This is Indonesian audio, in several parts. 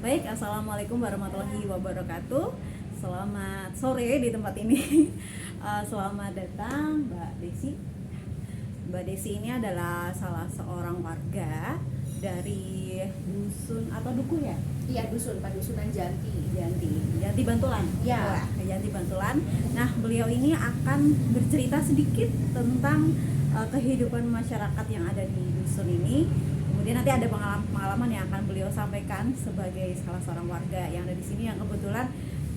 Baik, assalamualaikum warahmatullahi wabarakatuh. Selamat sore di tempat ini. Selamat datang Mbak Desi. Mbak Desi ini adalah salah seorang warga dari dusun atau dukuh ya? Iya, Padusunan Janti. Janti Bantulan. Ya. Janti Bantulan. Nah, beliau ini akan bercerita sedikit tentang kehidupan masyarakat yang ada di dusun ini. Kemudian nanti ada pengalaman yang akan beliau sampaikan sebagai salah seorang warga yang ada di sini yang kebetulan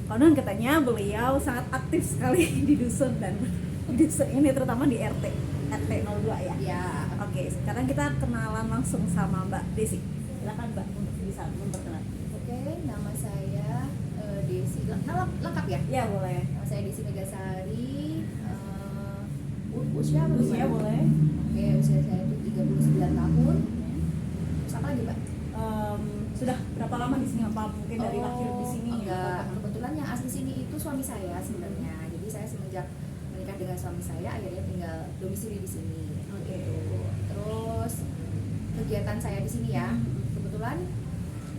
konon katanya beliau sangat aktif sekali di dusun dan di dusun ini terutama di RT 02 ya. Ya. Oke, sekarang kita kenalan langsung sama Mbak Desi. Silakan Mbak untuk bisa memperkenalkan. Oke, nama saya Desi. Lengkap ya? Ya, boleh. Nama saya Desi Megasari. Usia apa Usia gimana? boleh. Oke, usia saya itu 39 tahun. Terus apa lagi, Mbak? Sudah berapa lama di sini? Apa mungkin dari lahir di sini? Enggak. Atau- Kebetulan yang asli sini itu suami saya sebenarnya. Jadi saya semenjak menikah dengan suami saya akhirnya tinggal domisili di sini. Oke. Gitu. Terus kegiatan saya di sini ya. Kebetulan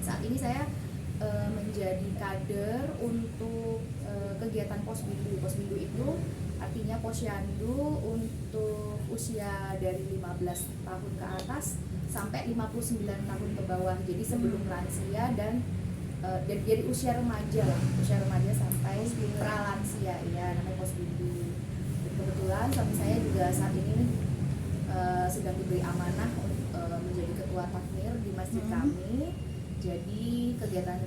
saat ini saya menjadi kader untuk kegiatan Posbindu. Posbindu itu artinya posyandu untuk usia dari 15 tahun ke atas sampai 59 tahun ke bawah. Jadi sebelum lansia dan dari usia remaja lah, usia remaja sampai pralansia ya, namanya Posbindu. Dan kebetulan suami saya juga saat ini sedang diberi amanah menjadi ketua takmir di masjid kami. Jadi kegiatan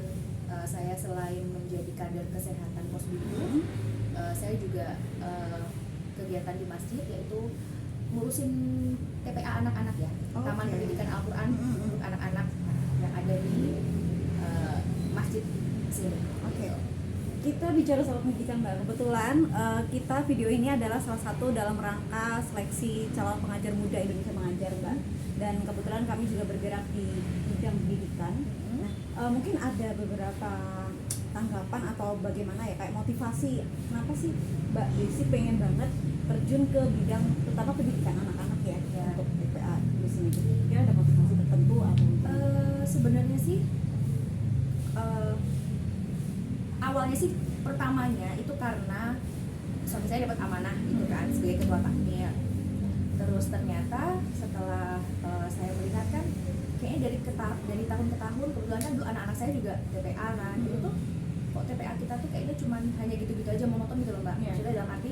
saya selain menjadi kader kesehatan Posbindu, saya juga kegiatan di masjid yaitu ngurusin TPA anak-anak ya, Taman Pendidikan Al-Quran untuk anak-anak yang ada di masjid sini. Oke. Kita bicara soal pendidikan Mbak. Kebetulan kita video ini adalah salah satu dalam rangka seleksi calon pengajar muda Indonesia Mengajar Mbak. Dan kebetulan kami juga bergerak di bidang pendidikan. Nah, mungkin ada beberapa tanggapan atau bagaimana ya kayak motivasi kenapa sih Mbak Desi pengen banget terjun ke bidang terutama pendidikan anak-anak ya, untuk TPA di sini. Kira ada motivasi tertentu atau Sebenarnya sih awalnya sih pertamanya itu karena suami saya dapat amanah gitu kan sebagai ketua takmir. Terus ternyata setelah saya melihat kan kayaknya dari tahun ke tahun kebetulan kan dulu anak-anak saya juga TPA kan itu tuh kok TPA kita tuh kayaknya cuman hanya gitu-gitu aja monoton gitu loh Mbak. Maksudnya dalam arti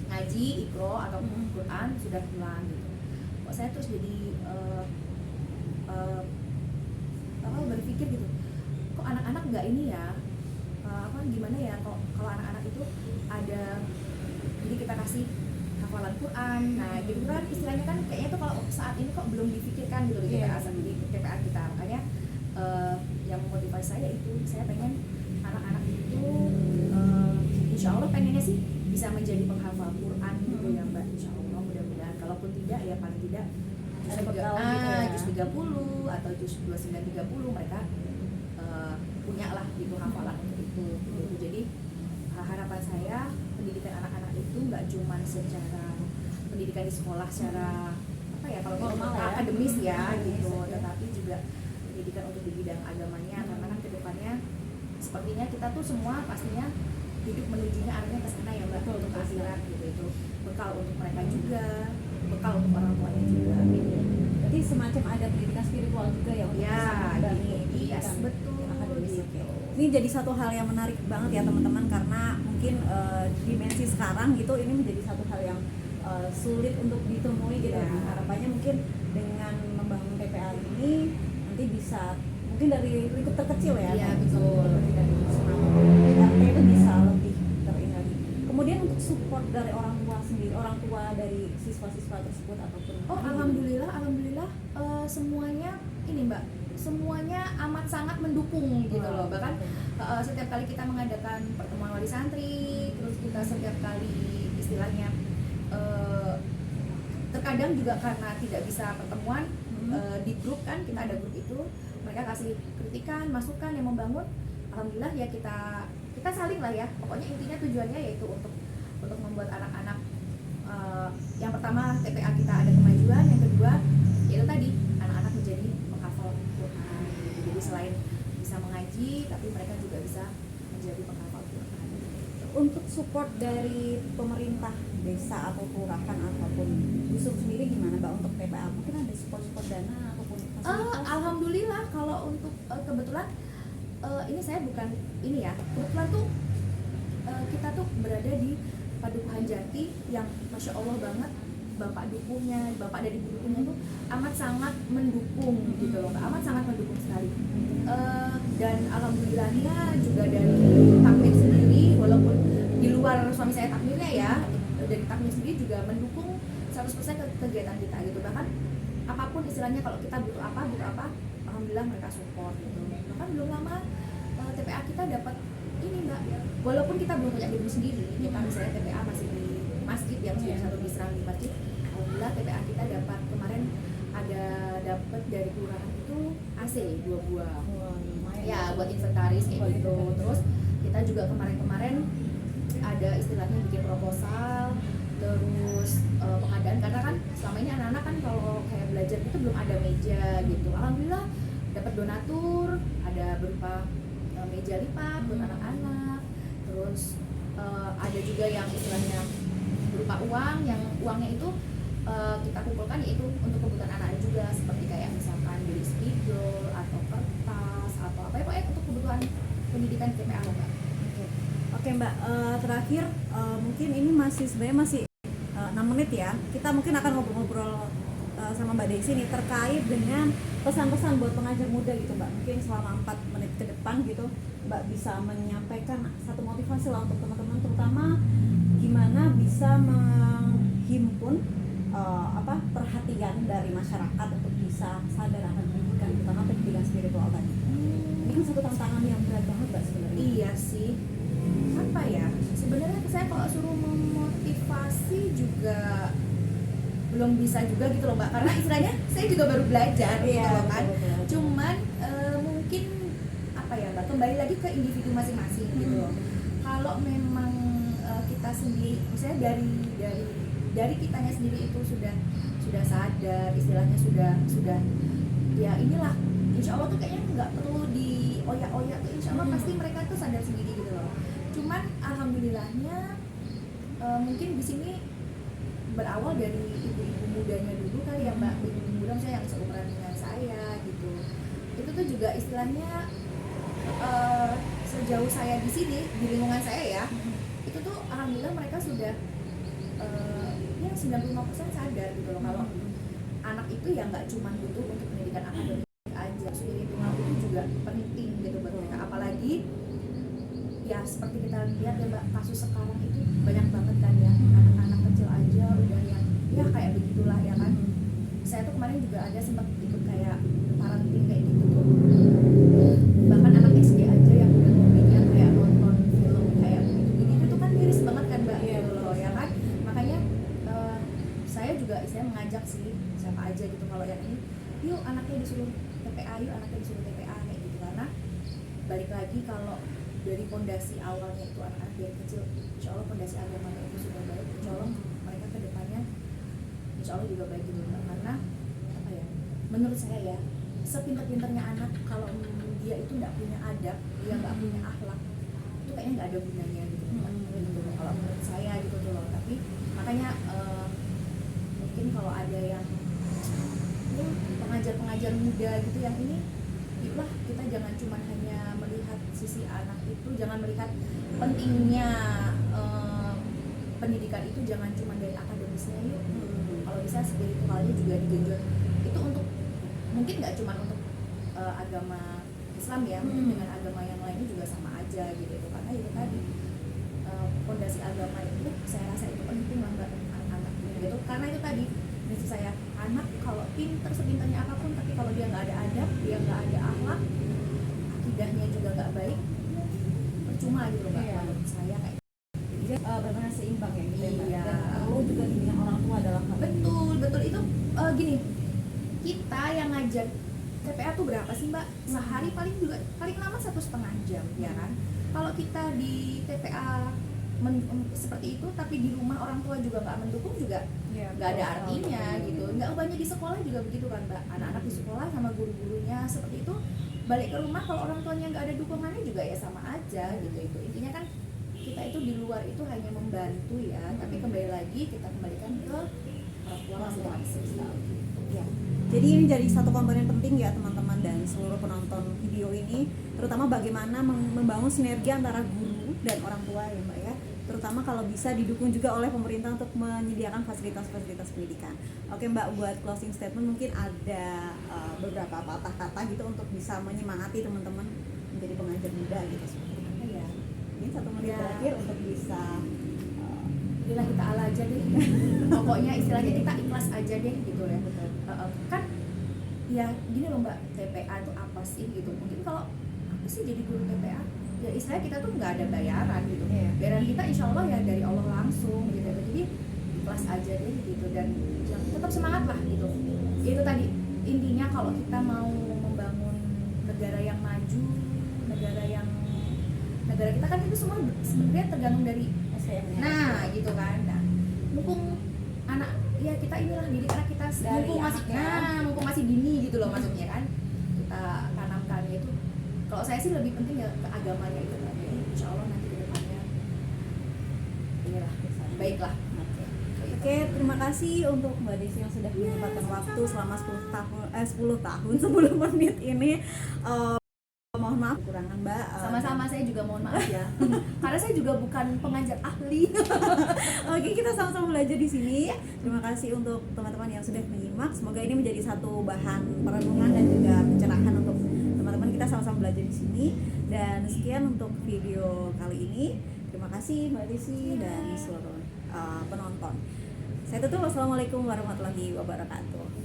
ngaji, ikro atau Quran sudah pulang gitu. Kok saya terus jadi berpikir gitu, kok anak-anak nggak ini ya, gimana ya kalau anak-anak itu ada, jadi kita kasih hafalan Quran, nah gitu kan istilahnya kan kayaknya tuh kalau saat ini kok belum difikirkan gitu di TPA kita, makanya yang memotivasi saya itu saya pengen anak-anak itu insya Allah pengennya sih bisa menjadi penghafal Quran gitu ya Mbak, insya Allah mudah-mudahan, kalaupun tidak ya paling tidak ada bekal gitu ya. juz 30 atau juz 29-30 mereka punya lah gitu hafalan untuk itu gitu. Jadi harapan saya pendidikan anak-anak itu nggak cuma secara pendidikan di sekolah secara apa ya kalau Formal ya, akademis ya gitu, tetapi juga pendidikan untuk di bidang agamanya karena kan kedepannya sepertinya kita tuh semua pastinya hidup menujunya arahnya ke sana ya Mbak, untuk akhirat gitu. Itu bekal untuk mereka juga, bekal untuk orang tuanya juga gitu. Berarti semacam ada pendidikan spiritual juga ya untuk Ya, bisa mengurangi gitu. pendidikan Yes, betul akademis. gitu. Ini jadi satu hal yang menarik banget ya teman-teman, karena mungkin dimensi sekarang gitu ini menjadi satu hal yang sulit untuk ditemui gitu. Ya. Harapannya mungkin dengan membangun TPA ini nanti bisa mungkin dari lingkup terkecil ya. Iya, betul. Seperti dari RT itu bisa lebih teringat. Kemudian untuk support dari orang tua sendiri, orang tua dari siswa-siswa tersebut ataupun Alhamdulillah semuanya ini Mbak, semuanya amat sangat mendukung gitu loh. Bahkan setiap kali kita mengadakan pertemuan wali santri, terus kita setiap kali istilahnya terkadang juga karena tidak bisa pertemuan di grup kan, kita ada grup itu, mereka kasih kritikan, masukan yang membangun. Alhamdulillah ya kita saling lah ya. Pokoknya intinya tujuannya yaitu untuk membuat anak-anak yang pertama TPA kita ada kemajuan, yang kedua yaitu tadi anak-anak menjadi penghafal Quran. Jadi selain bisa bisa mengaji, tapi mereka juga bisa menjadi penghafal Quran. Untuk support dari pemerintah desa atau kelurahan ataupun Yusuf sendiri gimana Mbak untuk TPA? Mungkin ada support dana ataupun fasilitas? Alhamdulillah kalau untuk kebetulan ini saya bukan ini ya, kebetulan tuh kita tuh berada di Padukuhan Jati yang Masya Allah banget, bapak dari dukuhnya tuh amat sangat mendukung gitu loh, amat sangat mendukung sekali. Dan alhamdulillahnya juga dari takmir sendiri, walaupun di luar suami saya takmirnya ya, dari takmir sendiri juga mendukung 100% kegiatan kita gitu. Bahkan apapun istilahnya, kalau kita butuh apa, alhamdulillah mereka support gitu. Bahkan belum lama TPA kita dapat ini Mbak, walaupun kita belum punya gedung sendiri, kita misalnya TPA masih di masjid yang sudah satu diserang di masjid. Alhamdulillah TPA kita dapat kemarin dapat dari kelurahan itu AC 2 buah. Ya buat inventaris kayak gitu. Terus kita juga kemarin ada istilahnya bikin proposal, terus pengadaan, karena kan selama ini anak-anak kan kalau kayak belajar itu belum ada meja gitu. Alhamdulillah dapat donatur, ada berupa meja lipat buat anak-anak, terus ada juga yang istilahnya berupa uang, yang uangnya itu kita kumpulkan yaitu untuk kebutuhan anak-anak juga, seperti kayak misalkan beli spidol atau kertas atau apa ya, pokoknya untuk kebutuhan pendidikan di TPA Mbak. Oke Mbak, terakhir mungkin ini sebenarnya masih 6 menit ya. Kita mungkin akan ngobrol-ngobrol sama Mbak Desi nih terkait dengan pesan-pesan buat pengajar muda gitu Mbak. Mungkin selama 4 menit ke depan gitu Mbak bisa menyampaikan satu motivasi lah untuk teman-teman, terutama gimana bisa menghimpun perhatian dari masyarakat untuk bisa sadar akan pendidikan, terutama pendidikan spiritual tadi. Ini kan satu tantangan yang berat banget Mbak sebenarnya. Iya sih. Apa ya? Sebenarnya saya kalau suruh memotivasi juga belum bisa juga gitu loh Mbak, karena istilahnya saya juga baru belajar gitu loh kan. Cuman mungkin apa ya Mbak, kembali lagi ke individu masing-masing gitu loh. Kalau memang kita sendiri, misalnya dari kitanya sendiri itu sudah sadar, istilahnya sudah ya inilah, insya Allah tuh kayaknya nggak perlu dioyak-oyak tuh, insya Allah pasti mereka tuh sadar sendiri gitu loh. Cuman alhamdulillahnya mungkin di sini berawal dari ibu-ibu mudanya dulu kali ya Mbak, ibu muda misalnya yang seumuran dengan saya gitu. Itu tuh juga istilahnya sejauh saya di sini, di lingkungan saya ya, itu tuh alhamdulillah mereka sudah ya 95% sadar gitu loh, kalau anak itu ya nggak cuma butuh untuk pendidikan akademik aja, spiritual itu juga penting gitu buat mereka. Apalagi ya seperti kita lihat ya Mbak, kasus sekarang itu banyak banget kan ya, anak-anak kecil aja udah yang ya kayak begitulah ya kan. Saya tuh kemarin juga ada sempat ikut kayak parenting kayak gitu tuh, bahkan anak SD aja yang udah hobinya kayak nonton film kayak begitu itu kan miris banget kan Mbak, gitu loh ya kan. Makanya saya juga istilahnya mengajak sih siapa aja gitu, kalau yang ini yuk anaknya disuruh TPA, kayak gitu. Karena balik lagi, kalau dari pondasi awalnya itu anak-anak dari kecil, insya Allah pondasi agamanya itu sudah baik, insya Allah mereka ke depannya insya Allah juga baik gitu. Karena apa ya, menurut saya ya, sepintar-pintarnya anak kalau dia itu nggak punya adab, dia nggak punya akhlak, itu kayaknya nggak ada gunanya gitu, gitu kalau menurut saya gitu tuh loh. Tapi makanya mungkin kalau ada yang ya, pengajar-pengajar muda gitu yang ini, itulah kita jangan cuma hanya melihat sisi anak itu, jangan melihat pentingnya pendidikan itu jangan cuma dari akademisnya yuk. Kalau bisa spiritualnya juga digenjot. Itu untuk mungkin nggak cuma untuk agama Islam ya, mungkin dengan agama yang lainnya juga sama aja gitu. Karena itu tadi fondasi agama itu saya rasa itu penting lah Mbak, anak-anak gitu. Karena itu tadi prinsip saya, anak kalau pinter sepintarnya apapun, tapi kalau dia nggak ada adab, dia nggak ada akhlak, akidahnya juga nggak baik, percuma gitu Mbak. Menurut saya kayak Jadi benar-benar seimbang ya gitu ya Mbak. Iya. Dan perlu juga bimbingan orang tua dalam hal ini. betul itu gini, kita yang ngajar TPA tuh berapa sih Mbak? Sehari paling lama 1,5 jam ya kan. Kalau kita di TPA seperti itu, tapi di rumah orang tua juga nggak mendukung, juga nggak ada artinya gitu. Nggak banyak di sekolah juga begitu kan Mbak, anak-anak di sekolah sama guru-gurunya seperti itu balik ke rumah kalau orang tuanya nggak ada dukungannya juga ya sama aja gitu. Itu intinya kan kita itu di luar itu hanya membantu ya, tapi kembali lagi kita kembalikan ke orang tua masing-masing gitu. Ya. Jadi ini jadi satu komponen penting ya teman-teman dan seluruh penonton video ini, terutama bagaimana membangun sinergi antara guru dan orang tua ya Mbak ya, terutama kalau bisa didukung juga oleh pemerintah untuk menyediakan fasilitas-fasilitas pendidikan. Oke Mbak, buat closing statement mungkin ada beberapa patah kata gitu untuk bisa menyemangati teman-teman menjadi pengajar muda gitu seperti apa ya. Ini 1 menit Ya. terakhir untuk bisa Inilah kita ala aja deh. Pokoknya istilahnya kita ikhlas aja deh gitu ya. Kan ya gini loh Mbak, TPA itu apa sih gitu. Mungkin kalau apa sih jadi guru TPA? Ya istilahnya kita tuh nggak ada bayaran gitu. Iya. Bayaran kita insya Allah ya dari Allah langsung gitu. Jadi ikhlas aja deh gitu dan tetap semangat lah gitu. Itu tadi intinya kalau kita mau membangun negara yang maju, negara kita kan itu semua sebenarnya tergantung dari SDM-nya. nah gitu kan. Nah, mumpung anak ya kita inilah didik anak kita Dari mumpung masih dini gitu loh maksudnya kan, kita tanamkan itu. Kalau saya sih lebih penting ya ke agamanya itu kan. Insya Allah nanti ke depannya inilah baiklah. Oke, terima kasih untuk Mbak Desi yang sudah menyempatkan waktu selama 10 tahun 10 menit ini. Mohon maaf kekurangan Mbak. Sama-sama, saya juga mohon maaf ya. Karena saya juga bukan pengajar ahli. Oke, kita sama-sama belajar di sini. Terima kasih untuk teman-teman yang sudah menyimak. Semoga ini menjadi satu bahan perenungan dan juga pencerahan untuk teman-teman kita sama-sama belajar di sini. Dan sekian untuk video kali ini. Terima kasih Mbak Desi dan seluruh penonton. Saya tutup. Wassalamualaikum warahmatullahi wabarakatuh.